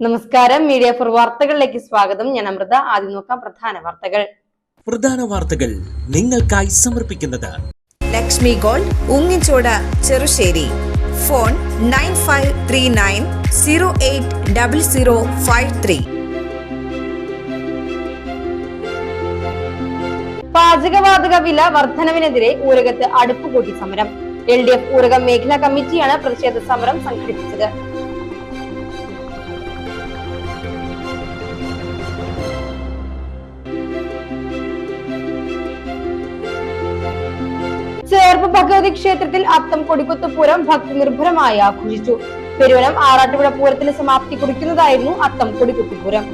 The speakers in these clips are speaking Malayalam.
നമസ്കാരം, മീഡിയ ഫോർ വാർത്തകളിലേക്ക് സ്വാഗതം. ഞാൻ അമൃത. ആദ്യം നോക്കാം പ്രധാന വാർത്തകൾ നിങ്ങൾക്കായി സമർപ്പിക്കുന്നത് ലക്ഷ്മി ഗോൾഡ്, ഉങ്ങിച്ചോട്, ചെറുശ്ശേരി. ഫോൺ 9539080053. പാചകവാതക വില വർധനവിനെതിരെ ഊരകത്ത് അടുപ്പുകൂട്ടി സമരം. LDF ഊരകം മേഖലാ കമ്മിറ്റിയാണ് പ്രതിഷേധ സമരം സംഘടിപ്പിച്ചത്. ചേർപ്പ് ഭഗവതി ക്ഷേത്രത്തിൽ അത്തം കൊടിക്കുത്ത് പൂരം ഭക്തി നിർഭരമായി ആഘോഷിച്ചു. പെരുവനം ആറാട്ടുപുഴ പൂരത്തിന് സമാപ്തി കുറിക്കുന്നതായിരുന്നു അത്തം കൊടിക്കുത്ത് പൂരം.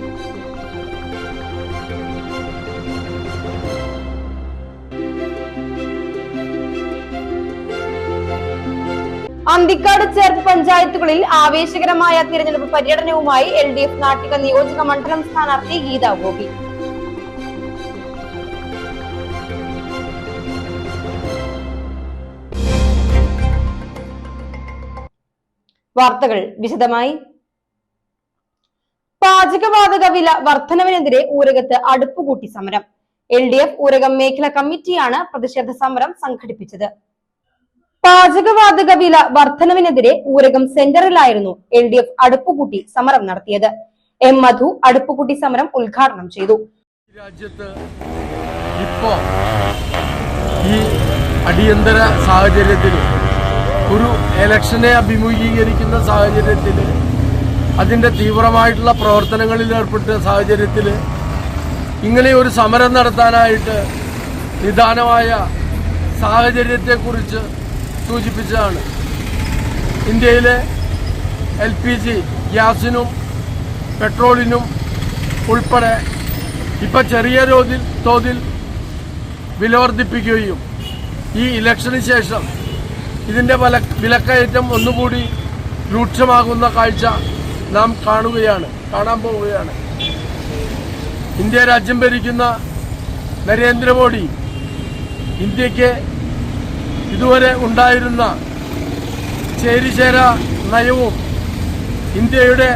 അന്തിക്കാട് ചേർപ്പ് പഞ്ചായത്തുകളിൽ ആവേശകരമായ തിരഞ്ഞെടുപ്പ് പര്യടനവുമായി LDF നാട്ടിക നിയോജക മണ്ഡലം സ്ഥാനാർത്ഥി ഗീതാ ഗോപി. വാർത്തകൾ വിശദമായി. പാചകവാതക വില വർധനവിനെതിരെ ഊരകത്ത് അടുപ്പുകൂട്ടി സമരം. LDF ഊരകം മേഖലാ കമ്മിറ്റിയാണ് പ്രതിഷേധ സമരം സംഘടിപ്പിച്ചത്. പാചകവാതക വില വർധനവിനെതിരെ ഊരകം സെന്ററിലായിരുന്നു LDF അടുപ്പുകൂട്ടി സമരം നടത്തിയത്. M മധു അടുപ്പുകൂട്ടി സമരം ഉദ്ഘാടനം ചെയ്തു. രാജ്യത്ത് ഇപ്പോ ഈ അടിയന്തര സാഹചര്യത്തിൽ ഒരു ഇലക്ഷനെ അഭിമുഖീകരിക്കുന്ന സാഹചര്യത്തിൽ അതിന്റെ തീവ്രമായിട്ടുള്ള പ്രവർത്തനങ്ങളിൽ ഏർപ്പെട്ട സാഹചര്യത്തിൽ ഇങ്ങനെ ഒരു സമരം നടത്താനായിട്ട് നിദാനമായ സാഹചര്യത്തെക്കുറിച്ച് സൂചിപ്പിച്ചതാണ്. ഇന്ത്യയിലെ LPG ഗ്യാസിനും പെട്രോളിനും ഉൾപ്പെടെ ഇപ്പം ചെറിയ തോതിൽ വില വർദ്ധിപ്പിക്കുകയും ഈ ഇലക്ഷന് ശേഷം ഇതിൻ്റെ വിലക്കയറ്റം ഒന്നുകൂടി രൂക്ഷമാകുന്ന കാഴ്ച നാം കാണാൻ പോവുകയാണ്. ഇന്ത്യ രാജ്യം ഭരിക്കുന്ന നരേന്ദ്രമോദി ഇന്ത്യക്ക് ഇതുവരെ ഉണ്ടായിരുന്ന ചേരിചേര നയവും ഇന്ത്യയുടെ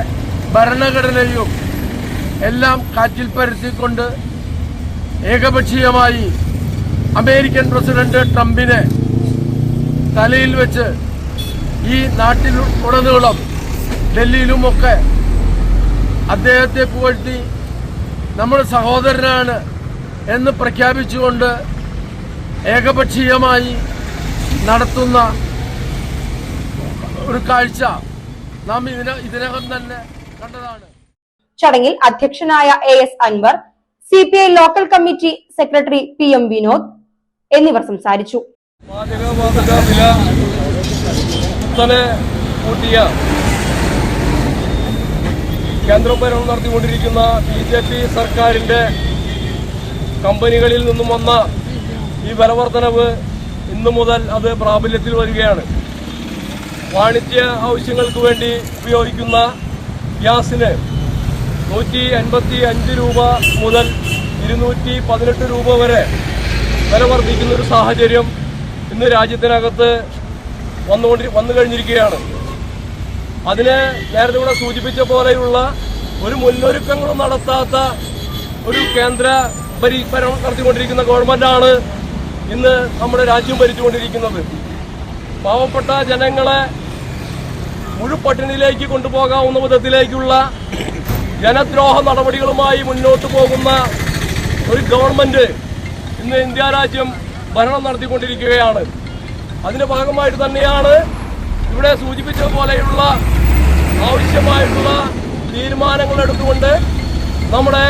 ഭരണഘടനയും എല്ലാം കാറ്റിൽ പരത്തിക്കൊണ്ട് ഏകപക്ഷീയമായി അമേരിക്കൻ പ്രസിഡന്റ് ട്രംപിനെ തലയിൽ വെച്ച് ഈ നാട്ടിൽ ഉടനീളം ഡൽഹിയിലുമൊക്കെ അദ്ദേഹത്തെ പുകഴ്ത്തി നമ്മുടെ സഹോദരനാണ് എന്ന് പ്രഖ്യാപിച്ചുകൊണ്ട് ഏകപക്ഷീയമായി നടത്തുന്ന ഒരു കാഴ്ച നാം ഇതിനകം തന്നെ കണ്ടതാണ്. ചടങ്ങിൽ അധ്യക്ഷനായ AS Anwar, CPI local committee secretary PM Vinod എന്നിവർ സംസാരിച്ചു. പാചകവാതക വില കുത്തനെ കൂട്ടിയ കേന്ദ്രഭരണം നടത്തിക്കൊണ്ടിരിക്കുന്ന BJP സർക്കാരിന്റെ കമ്പനികളിൽ നിന്നും വന്ന ഈ വിലവർദ്ധനവ് ഇന്നു മുതൽ അത് പ്രാബല്യത്തിൽ വരികയാണ്. വാണിജ്യ ആവശ്യങ്ങൾക്ക് വേണ്ടി ഉപയോഗിക്കുന്ന ഗ്യാസിന് 185 രൂപ മുതൽ 218 രൂപ വരെ വില വർദ്ധിക്കുന്ന ഒരു സാഹചര്യം ഇന്ന് രാജ്യത്തിനകത്ത് വന്നു കഴിഞ്ഞിരിക്കുകയാണ്. അതിനെ നേരത്തെ ഇവിടെ സൂചിപ്പിച്ച പോലെയുള്ള ഒരു മുന്നൊരുക്കങ്ങളും നടത്താത്ത ഒരു കേന്ദ്ര ഭരണം നടത്തിക്കൊണ്ടിരിക്കുന്ന ഗവൺമെന്റാണ് ഇന്ന് നമ്മുടെ രാജ്യം ഭരിച്ചുകൊണ്ടിരിക്കുന്നത്. പാവപ്പെട്ട ജനങ്ങളെ മുഴുപട്ടിണിയിലേക്ക് കൊണ്ടുപോകാവുന്ന വിധത്തിലേക്കുള്ള ജനദ്രോഹ നടപടികളുമായി മുന്നോട്ട് പോകുന്ന ഒരു ഗവൺമെന്റ് ഇന്ന് ഇന്ത്യ രാജ്യം ഭരണം നടത്തിക്കൊണ്ടിരിക്കുകയാണ്. അതിന്റെ ഭാഗമായിട്ട് തന്നെയാണ് ഇവിടെ സൂചിപ്പിച്ച പോലെയുള്ള ആവശ്യമായിട്ടുള്ള തീരുമാനങ്ങൾ എടുത്തുകൊണ്ട് നമ്മുടെ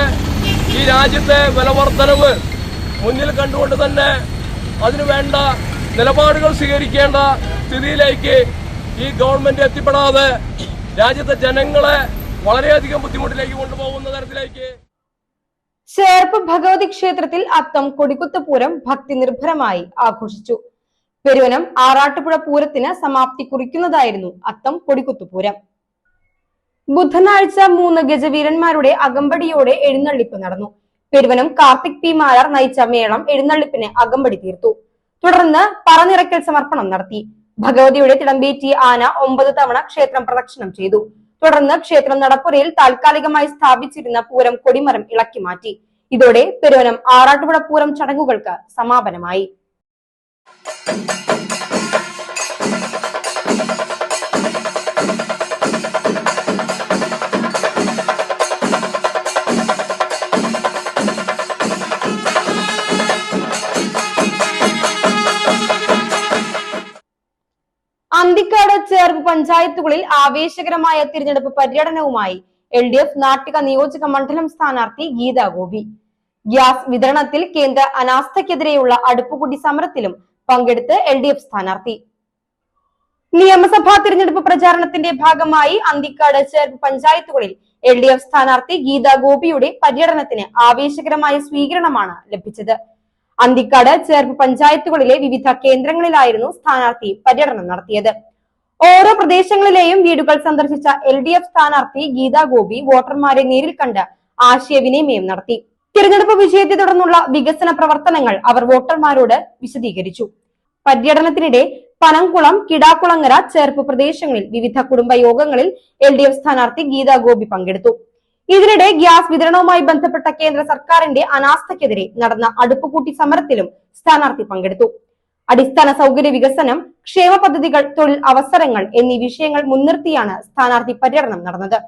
ഈ രാജ്യത്തെ വിലവർദ്ധനവ് മുന്നിൽ കണ്ടുകൊണ്ട് തന്നെ അതിനു വേണ്ട നിലപാടുകൾ സ്വീകരിക്കേണ്ട സ്ഥിതിയിലേക്ക് ഈ ഗവൺമെന്റ് എത്തിപ്പെടാതെ രാജ്യത്തെ ജനങ്ങളെ വളരെയധികം ബുദ്ധിമുട്ടിലേക്ക് കൊണ്ടുപോകുന്ന തരത്തിലേക്ക്. ചേർപ്പ് ഭഗവതി ക്ഷേത്രത്തിൽ അത്തം കൊടിക്കുത്ത് പൂരം ഭക്തി നിർഭരമായി ആഘോഷിച്ചു. പെരുവനം ആറാട്ടുപുഴ പൂരത്തിന് സമാപ്തി കുറിക്കുന്നതായിരുന്നു അത്തം കൊടിക്കുത്ത് പൂരം. ബുധനാഴ്ച 3 ഗജവീരന്മാരുടെ അകമ്പടിയോടെ എഴുന്നള്ളിപ്പ് നടന്നു. പെരുവനം കാർത്തിക് പി മാരാർ നയിച്ച മേളം എഴുന്നള്ളിപ്പിന് അകമ്പടി തീർത്തു. തുടർന്ന് പറനിറക്കൽ സമർപ്പണം നടത്തി. ഭഗവതിയുടെ തിടമ്പേറ്റിയ ആന 9 തവണ ക്ഷേത്രം പ്രദക്ഷിണം ചെയ്തു. തുടർന്ന് ക്ഷേത്രം നടപ്പുരയിൽ താൽക്കാലികമായി സ്ഥാപിച്ചിരുന്ന പൂരം കൊടിമരം ഇളക്കി മാറ്റി. ഇതോടെ പെരുവനം ആറാട്ടുപുഴ പൂരം ചടങ്ങുകൾക്ക് സമാപനമായി. അന്തിക്കാട് ചേർപ്പ് പഞ്ചായത്തുകളിൽ ആവേശകരമായ തിരഞ്ഞെടുപ്പ് പര്യടനവുമായി LDF നാട്ടിക നിയോജക മണ്ഡലം സ്ഥാനാർത്ഥി ഗീതാ ഗോപി. ഗ്യാസ് വിതരണത്തിൽ കേന്ദ്ര അനാസ്ഥയ്ക്കെതിരെയുള്ള അടുപ്പുകൂട്ടി സമരത്തിലും പങ്കെടുത്ത് LDF സ്ഥാനാർത്ഥി. നിയമസഭാ തിരഞ്ഞെടുപ്പ് പ്രചാരണത്തിന്റെ ഭാഗമായി അന്തിക്കാട് ചേർപ്പ് പഞ്ചായത്തുകളിൽ LDF സ്ഥാനാർത്ഥി ഗീതാ ഗോപിയുടെ പര്യടനത്തിന് ആവേശകരമായ സ്വീകരണമാണ് ലഭിച്ചത്. അന്തിക്കാട് ചേർപ്പ് പഞ്ചായത്തുകളിലെ വിവിധ കേന്ദ്രങ്ങളിലായിരുന്നു സ്ഥാനാർത്ഥി പര്യടനം നടത്തിയത്. ഓരോ പ്രദേശങ്ങളിലെയും വീടുകൾ സന്ദർശിച്ച LDF സ്ഥാനാർത്ഥി ഗീതാ ഗോപി വോട്ടർമാരെ നേരിൽ കണ്ട് ആശയവിനിമയം നടത്തി. തിരഞ്ഞെടുപ്പ് വിജയത്തെ തുടർന്നുള്ള വികസന പ്രവർത്തനങ്ങൾ അവർ വോട്ടർമാരോട് വിശദീകരിച്ചു. പര്യടനത്തിനിടെ പനംകുളം, കിടാക്കുളങ്ങര, ചേർപ്പ് പ്രദേശങ്ങളിൽ വിവിധ കുടുംബ യോഗങ്ങളിൽ LDF സ്ഥാനാർത്ഥി ഗീതാ ഗോപി പങ്കെടുത്തു. ഇതിനിടെ ഗ്യാസ് വിതരണവുമായി ബന്ധപ്പെട്ട കേന്ദ്ര സർക്കാരിന്റെ അനാസ്ഥയ്ക്കെതിരെ നടന്ന അടുപ്പുകൂട്ടി സമരത്തിലും സ്ഥാനാർത്ഥി പങ്കെടുത്തു. അടിസ്ഥാന സൗകര്യ വികസനം, ക്ഷേമ പദ്ധതികൾ, തൊഴിൽ അവസരങ്ങൾ എന്നീ വിഷയങ്ങൾ മുൻനിർത്തിയാണ് സ്ഥാനാർത്ഥി പര്യടനം നടന്നത്.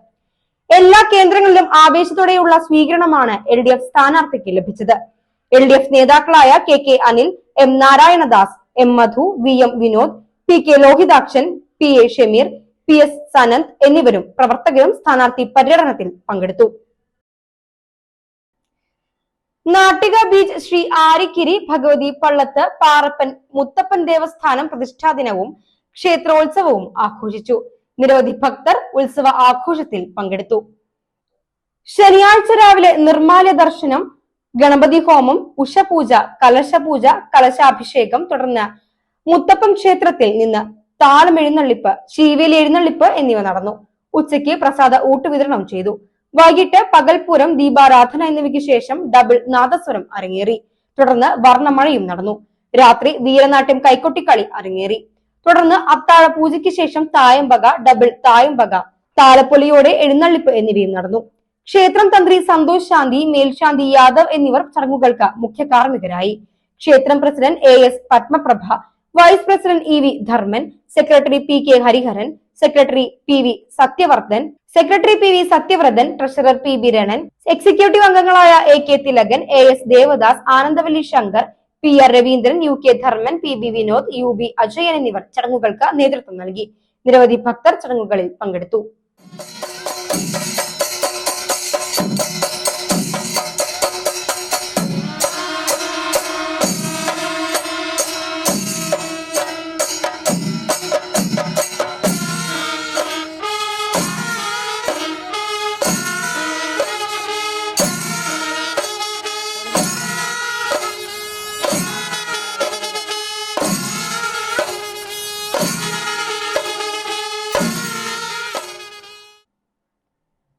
എല്ലാ കേന്ദ്രങ്ങളിലും ആവേശത്തോടെയുള്ള സ്വീകരണമാണ് LDF സ്ഥാനാർത്ഥിക്ക് ലഭിച്ചത്. LDF നേതാക്കളായ KK Anil, M Narayanadas, M മധു, VM Vinod, PK Lohithakshan, PA Shameer, PS Sanand എന്നിവരും പ്രവർത്തകരും സ്ഥാനാർത്ഥി പര്യടനത്തിൽ പങ്കെടുത്തു. നാട്ടിക ബീച്ച് ശ്രീ ആരിക്കിരി ഭഗവതി പള്ളത്ത് പാറപ്പൻ മുത്തപ്പൻ ദേവസ്ഥാനം പ്രതിഷ്ഠാ ദിനവും ക്ഷേത്രോത്സവവും ആഘോഷിച്ചു. നിരവധി ഭക്തർ ഉത്സവ ആഘോഷത്തിൽ പങ്കെടുത്തു. ശനിയാഴ്ച രാവിലെ നിർമ്മാല്യ ദർശനം, ഗണപതി ഹോമം, ഉഷപൂജ, കലശപൂജ, കലശാഭിഷേകം, തുടർന്ന് മുത്തപ്പൻ ക്ഷേത്രത്തിൽ നിന്ന് താളമെഴുന്നള്ളിപ്പ്, ശീവേലി എഴുന്നള്ളിപ്പ് എന്നിവ നടന്നു. ഉച്ചയ്ക്ക് പ്രസാദ ഊട്ടുവിതരണം ചെയ്തു. വൈകിട്ട് പകൽപൂരം, ദീപാരാധന എന്നിവയ്ക്ക് ശേഷം ഡബിൾ നാദസ്വരം അരങ്ങേറി. തുടർന്ന് വർണ്ണമഴയും നടന്നു. രാത്രി വീരനാട്യം, കൈക്കൊട്ടിക്കളി അരങ്ങേറി. തുടർന്ന് അത്താഴ പൂജയ്ക്ക് ശേഷം തായമ്പക, ഡബിൾ തായമ്പക, താലപ്പൊലിയോടെ എഴുന്നള്ളിപ്പ് എന്നിവയും നടന്നു. ക്ഷേത്രം തന്ത്രി സന്തോഷ് ശാന്തി, മേൽശാന്തി യാദവ് എന്നിവർ ചടങ്ങുകൾക്ക് മുഖ്യ കാർമ്മികരായി. ക്ഷേത്രം president AS Padmaprabha, vice president EV Dharman, secretary PK Hariharan, secretary PV Satyavrathan, treasurer PB Ranan, executive അംഗങ്ങളായ AK Thilakan, AS Devadas, Anandavalli Shankar, PR Raveendran, UK Dharman, PB Vinod, UB Ajayan എന്നിവർ ചടങ്ങുകൾക്ക് നേതൃത്വം നൽകി. നിരവധി ഭക്തർ ചടങ്ങുകളിൽ പങ്കെടുത്തു.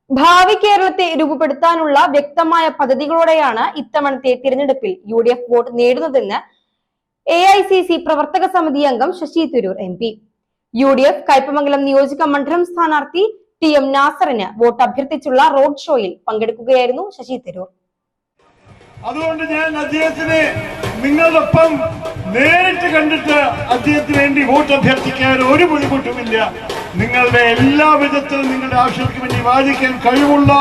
ഭാവി കേരളത്തെ രൂപപ്പെടുത്താനുള്ള വ്യക്തമായ പദ്ധതികളോടെയാണ് ഇത്തവണത്തെ തിരഞ്ഞെടുപ്പിൽ UDF വോട്ട് നേടുന്നതെന്ന് AICC പ്രവർത്തക സമിതി അംഗം ശശി തരൂർ MP. UDF കയ്പമംഗലം നിയോജക മണ്ഡലം സ്ഥാനാർത്ഥി TM നാസറിന് വോട്ട് അഭ്യർത്ഥിച്ചുള്ള റോഡ് ഷോയിൽ പങ്കെടുക്കുകയായിരുന്നു ശശി തരൂർ. അതുകൊണ്ട് ഞാൻ അദ്ദേഹത്തിന് നിങ്ങളൊപ്പം നേരിട്ട് കണ്ടിട്ട് അദ്ദേഹത്തിന് വേണ്ടി വോട്ട് അഭ്യർത്ഥിക്കാൻ ഒരു ബുദ്ധിമുട്ടുമില്ല. നിങ്ങളുടെ എല്ലാ വിധത്തിലും നിങ്ങളുടെ ആവശ്യങ്ങൾക്ക് വേണ്ടി വാദിക്കാൻ കഴിവുള്ള,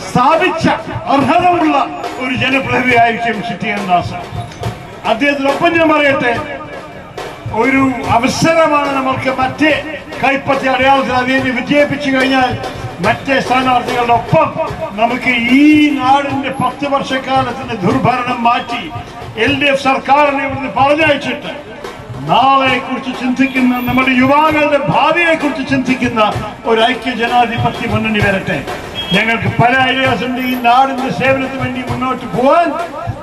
സ്ഥാപിച്ച അർഹതയുള്ള ഒരു ജനപ്രതിനിധിയായിരിക്കും TM നാസർ. അദ്ദേഹത്തിനൊപ്പം ഞാൻ പറയട്ടെ, ഒരു അവസരമാണ് നമുക്ക് മറ്റേ കൈപ്പറ്റി അടയാളത്തിൽ അദ്ദേഹത്തെ വിജയിപ്പിച്ചു കഴിഞ്ഞാൽ മറ്റേ സ്ഥാനാർത്ഥികളുടെ ഒപ്പം നമുക്ക് ഈ നാടിന്റെ 10 വർഷക്കാലത്തിന്റെ ദുർഭരണം മാറ്റി LDF സർക്കാരിനെ ഇവിടുന്ന് പറഞ്ഞയച്ചിട്ട് നാളെ കുറിച്ച് ചിന്തിക്കുന്ന, നമ്മുടെ യുവാക്കളുടെ ഭാവിയെ കുറിച്ച് ചിന്തിക്കുന്ന ഒരു ഐക്യ ജനാധിപത്യ മുന്നണി വരട്ടെ. ഞങ്ങൾക്ക് പല ഐഡിയാസ് ഉണ്ട് ഈ നാടിന്റെ സേവനത്തിന് വേണ്ടി മുന്നോട്ട് പോകാൻ.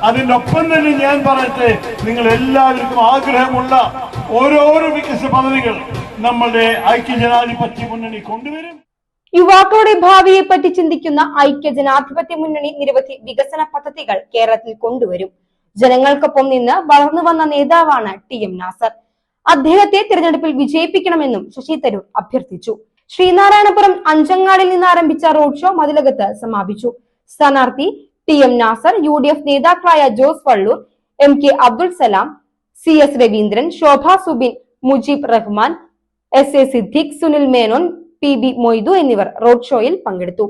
അതിന്റെ ഒപ്പം തന്നെ ഞാൻ പറയട്ടെ, നിങ്ങൾ എല്ലാവർക്കും ആഗ്രഹമുള്ള ഓരോരോ വികസന പദ്ധതികൾ നമ്മളുടെ ഐക്യ ജനാധിപത്യ മുന്നണി കൊണ്ടുവരും. യുവാക്കളുടെ ഭാവിയെ പറ്റി ചിന്തിക്കുന്ന ഐക്യ ജനാധിപത്യ മുന്നണി നിരവധി വികസന പദ്ധതികൾ കേരളത്തിൽ കൊണ്ടുവരും. ജനങ്ങൾക്കൊപ്പം നിന്ന് വളർന്നു വന്ന നേതാവാണ് TM നാസർ. അദ്ദേഹത്തെ തിരഞ്ഞെടുപ്പിൽ വിജയിപ്പിക്കണമെന്നും ശശി തരൂർ അഭ്യർത്ഥിച്ചു. ശ്രീനാരായണപുരം അഞ്ചങ്ങാടിൽ നിന്ന് ആരംഭിച്ച റോഡ് ഷോ മതിലകത്ത് സമാപിച്ചു. സ്ഥാനാർത്ഥി TM നാസർ, UDF നേതാക്കളായ ജോസ് വള്ളൂർ, MK അബ്ദുൾ സലാം, CS രവീന്ദ്രൻ, ശോഭ സുബിൻ, മുജീബ് റഹ്മാൻ, SA സിദ്ദിഖ്, സുനിൽ മേനോൻ, PB മൊയ്തു എന്നിവർ റോഡ് ഷോയിൽ പങ്കെടുത്തു.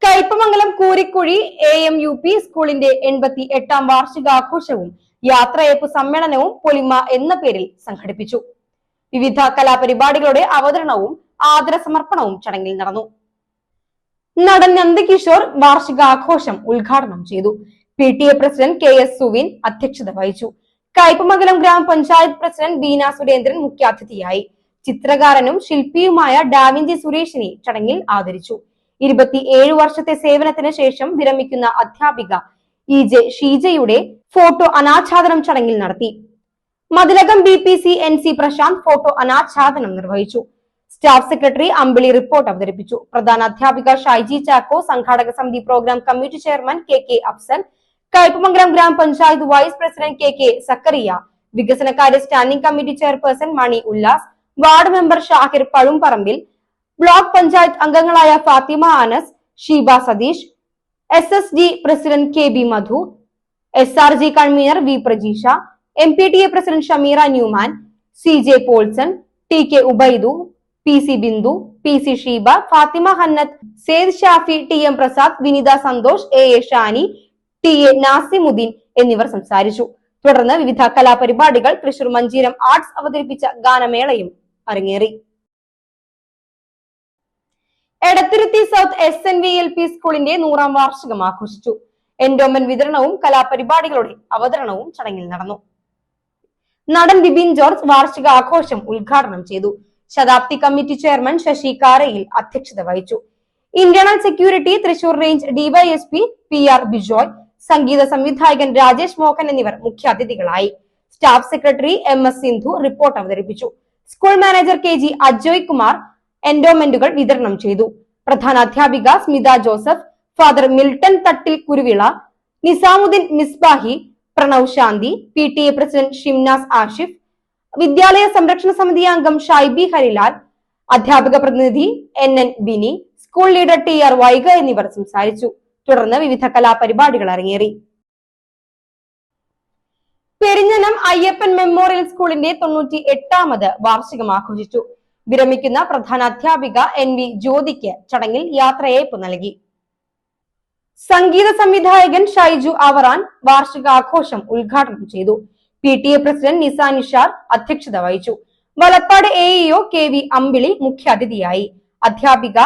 കയ്പമംഗലം കൂരിക്കുഴി AMUP സ്കൂളിന്റെ 88ാം വാർഷികാഘോഷവും യാത്രയയപ്പ് സമ്മേളനവും പൊലിമ എന്ന പേരിൽ സംഘടിപ്പിച്ചു. വിവിധ കലാപരിപാടികളുടെ അവതരണവും ആദരസമർപ്പണവും ചടങ്ങിൽ നടന്നു. നടൻ നന്ദകിഷോർ വാർഷികാഘോഷം ഉദ്ഘാടനം ചെയ്തു. PTA പ്രസിഡന്റ് KS സുവിൻ അധ്യക്ഷത വഹിച്ചു. കയ്പമംഗലം ഗ്രാമപഞ്ചായത്ത് പ്രസിഡന്റ് ബീന സുരേന്ദ്രൻ മുഖ്യാതിഥിയായി. ചിത്രകാരനും ശില്പിയുമായ ഡാവിഞ്ചി സുരേഷിനെ ചടങ്ങിൽ ആദരിച്ചു. 27 വർഷത്തെ സേവനത്തിന് ശേഷം വിരമിക്കുന്ന അധ്യാപിക EJ ഷീജയുടെ ഫോട്ടോ അനാച്ഛാദനം ചടങ്ങിൽ നടത്തി. Mathilakam BPC NC Prasanth photo അനാച്ഛാദനം നിർവഹിച്ചു. സ്റ്റാഫ് സെക്രട്ടറി അമ്പിളി റിപ്പോർട്ട് അവതരിപ്പിച്ചു. പ്രധാന അധ്യാപിക ഷൈജി ചാക്കോ, സംഘാടക സമിതി program committee chairman KK Afsal, Kaipamangalam grama panchayat vice president KK Zakariya, വികസനകാര്യ standing committee chairperson Mani Ullas, ward member Shahir Pazhumparambil, block panchayat അംഗങ്ങളായ Fathima Anas, Sheeba Satheesh, SSD president KB Madhu, SRG convener V Prajeesha, MPTA president Shameera Newman, CJ Paulson, TK Ubaidu, PC Bindu, PC Sheeba, Fathima Hannath, Sayed Shafi, TM Prasad, Vinitha Santhosh, AA Shani, TA Nasimuddin എന്നിവർ സംസാരിച്ചു. തുടർന്ന് വിവിധ കലാപരിപാടികൾ, തൃശൂർ മഞ്ചീരം ആർട്സ് അവതരിപ്പിച്ച ഗാനമേളയും അരങ്ങേറി. എടത്തുരുത്തി സൗത്ത് SNVLP സ്കൂളിന്റെ 100ാം വാർഷികം ആഘോഷിച്ചു. എൻഡോമെന്റ് വിതരണവും കലാപരിപാടികളുടെ അവതരണവും ചടങ്ങിൽ നടന്നു. നടൻ ബിബിൻ ജോർജ് വാർഷിക ആഘോഷം ഉദ്ഘാടനം ചെയ്തു. ശതാബ്ദി കമ്മിറ്റി ചെയർമാൻ ശശി കാരയിൽ അധ്യക്ഷത വഹിച്ചു. Internal security Thrissur range DYSP PR Bijoy, സംഗീത സംവിധായകൻ രാജേഷ് മോഹൻ എന്നിവർ മുഖ്യാതിഥികളായി. Staff secretary MS Sindhu report അവതരിപ്പിച്ചു. School manager KG Ajoy Kumar എൻഡോമെന്റുകൾ വിതരണം ചെയ്തു. പ്രധാന അധ്യാപിക Smitha Joseph, father Milton Thattil Kuruvila, Nizamuddin Misbahi, Pranav Shanthi, PTA president Shimnas Ashif, വിദ്യാലയ സംരക്ഷണ സമിതി അംഗം ഷൈബി ഹരിലാൽ, അധ്യാപക പ്രതിനിധി NN Bini, school leader TR Vaiga എന്നിവർ സംസാരിച്ചു. തുടർന്ന് വിവിധ കലാപരിപാടികൾ അരങ്ങേറി. പെരിഞ്ഞനം അയ്യപ്പൻ മെമ്മോറിയൽ സ്കൂളിന്റെ 98ാമത് വാർഷികം ആഘോഷിച്ചു. വിരമിക്കുന്ന പ്രധാന അധ്യാപിക NV ജ്യോതിക്ക് ചടങ്ങിൽ യാത്രയയപ്പ് നൽകി. സംഗീത സംവിധായകൻ ഷൈജു അവറാൻ വാർഷികാഘോഷം ഉദ്ഘാടനം ചെയ്തു. PTA പ്രസിഡന്റ് നിസ നിഷാർ അധ്യക്ഷത വഹിച്ചു. വലപ്പാട് AEO KV അമ്പിളി മുഖ്യാതിഥിയായി. അധ്യാപിക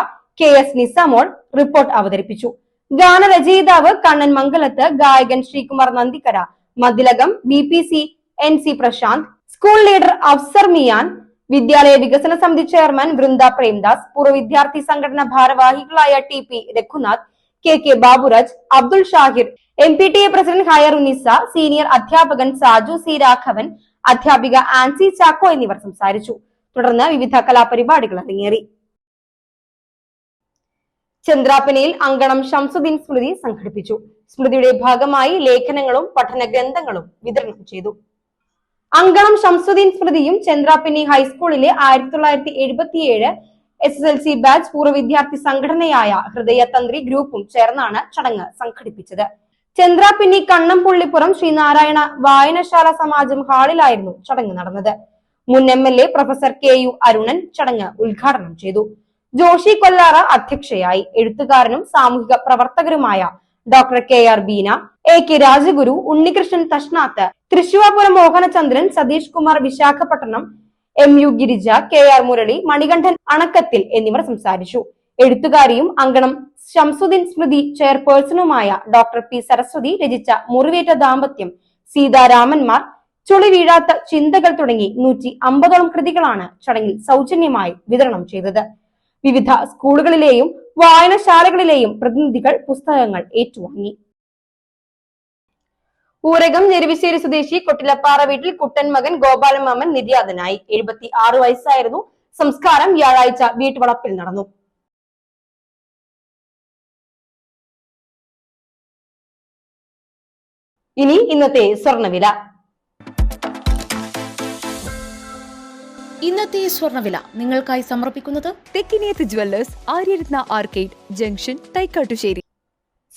KS നിസമോൾ റിപ്പോർട്ട് അവതരിപ്പിച്ചു. ഗാനരചയിതാവ് കണ്ണൻ മംഗലത്ത്, ഗായകൻ Sreekumar Nandikkara, Mathilakam BPC NC Prasanth, school leader Afsar Miyan, വിദ്യാലയ വികസന സമിതി ചെയർമാൻ വൃന്ദ പ്രേംദാസ്, പൂർവ്വ വിദ്യാർത്ഥി സംഘടന ഭാരവാഹികളായ TP Raghunath, KK Baburaj, Abdul Shahir, MPTA president Hairunisa, senior അധ്യാപകൻ സാജു C രാഘവൻ, അധ്യാപിക ആൻസി ചാക്കോ എന്നിവർ സംസാരിച്ചു. തുടർന്ന് വിവിധ കലാപരിപാടികൾ അരങ്ങേറി. ചന്ദ്രാപ്പനയിൽ അങ്കണം ഷംസുദ്ദീൻ സ്മൃതി സംഘടിപ്പിച്ചു. സ്മൃതിയുടെ ഭാഗമായി ലേഖനങ്ങളും പഠന ഗ്രന്ഥങ്ങളും വിതരണം ചെയ്തു. അങ്കണം ഷംസുദ്ദീൻ സ്മൃതിയും ചന്ദ്രാപ്പനി ഹൈസ്കൂളിലെ 1977 SSLC ബാച്ച് പൂർവ്വ വിദ്യാർത്ഥി സംഘടനയായ ഹൃദയതന്ത്രി ഗ്രൂപ്പും ചേർന്നാണ് ചടങ്ങ് സംഘടിപ്പിച്ചത്. ചന്ദ്രാപ്പിന്നി കണ്ണംപുള്ളിപ്പുറം ശ്രീനാരായണ വായനശാല സമാജം ഹാളിലായിരുന്നു ചടങ്ങ് നടന്നത്. മുൻ MLA പ്രൊഫസർ KU അരുണൻ ചടങ്ങ് ഉദ്ഘാടനം ചെയ്തു. ജോഷി കൊല്ലാറ അധ്യക്ഷയായി. എഴുത്തുകാരനും സാമൂഹിക പ്രവർത്തകരുമായ doctor KR Beena, AK Rajaguru, Unnikrishnan Thashnath, Thrissurpuram Mohanachandran, Satheesh Kumar Visakhapatnam, MU Girija, KR Murali, Manikandan Anakkathil എന്നിവർ സംസാരിച്ചു. എഴുത്തുകാരിയും അങ്കണം ഷംസുദ്ദീൻ സ്മൃതി ചെയർപേഴ്സണുമായ ഡോക്ടർ P സരസ്വതി രചിച്ച മുറിവേറ്റ ദാമ്പത്യം, സീതാരാമന്മാർ, ചുളി വീഴാത്ത ചിന്തകൾ തുടങ്ങി 150ഓളം കൃതികളാണ് ചടങ്ങിൽ സൗജന്യമായി വിതരണം ചെയ്തത്. വിവിധ സ്കൂളുകളിലെയും വായനശാലകളിലെയും പ്രതിനിധികൾ പുസ്തകങ്ങൾ ഏറ്റുവാങ്ങി. ഊരകം ഞെരുവിശ്ശേരി സ്വദേശി കൊട്ടിലപ്പാറ വീട്ടിൽ കുട്ടൻ മകൻ ഗോപാലൻ മാമൻ നിര്യാതനായി. 76 വയസ്സായിരുന്നു. സംസ്കാരം വ്യാഴാഴ്ച വീട്ടുവളപ്പിൽ നടന്നു. ഇനി ഇന്നത്തെ സ്വർണ്ണവില. ഇന്നത്തെ സ്വർണ്ണവില നിങ്ങൾക്കായി സമർപ്പിക്കുന്നത് Thekkiniyath jewellers, Aryaratna arcade junction, Thaikkattussery.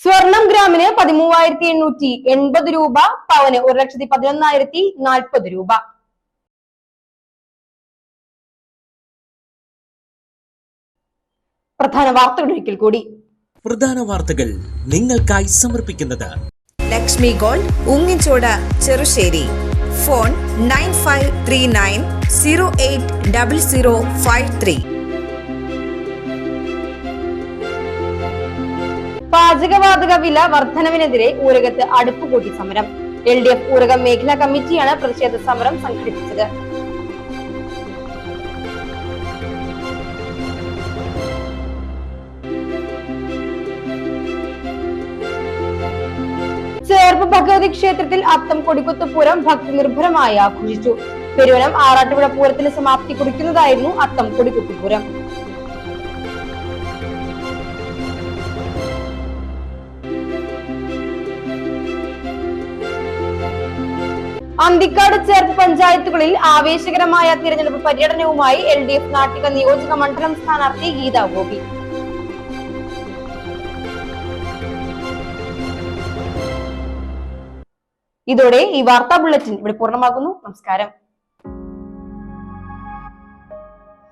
സ്വർണം ഗ്രാമിന് 13,880 രൂപ, പവന് 1,11,040 രൂപ. പ്രധാന വാർത്തകൾ ഒരിക്കൽ കൂടി. പ്രധാന വാർത്തകൾ നിങ്ങൾക്കായി സമർപ്പിക്കുന്നത് ലക്ഷ്മി ഗോൾഡ്, ഉങ്ങിച്ചോട്, ചെറുശ്ശേരി. ഫോൺ 9539080053. പാചകവാതക വില വർധനവിനെതിരെ ഊരകത്ത് അടുപ്പുകൂട്ടി സമരം. LDF ഊരകം മേഖലാ കമ്മിറ്റിയാണ് പ്രതിഷേധ സമരം സംഘടിപ്പിച്ചത്. ചേർപ്പ് ഭഗവതി ക്ഷേത്രത്തിൽ അത്തം കൊടിക്കുത്ത് പൂരം ഭക്തി നിർഭരമായി ആഘോഷിച്ചു. പെരുവനം ആറാട്ടുപുഴ പൂരത്തിന് സമാപ്തി കുറിക്കുന്നതായിരുന്നു അത്തം കൊടിക്കുത്ത് പൂരം. അന്തിക്കാട് ചേർപ്പ് പഞ്ചായത്തുകളിൽ ആവേശകരമായ തിരഞ്ഞെടുപ്പ് പര്യടനവുമായി LDF നാട്ടിക നിയോജക മണ്ഡലം സ്ഥാനാർത്ഥി ഗീതാ ഗോപി. ഇതോടെ ഈ വാർത്താ ബുള്ളറ്റിൻ ഇവിടെ പൂർണ്ണമാകുന്നു. നമസ്കാരം.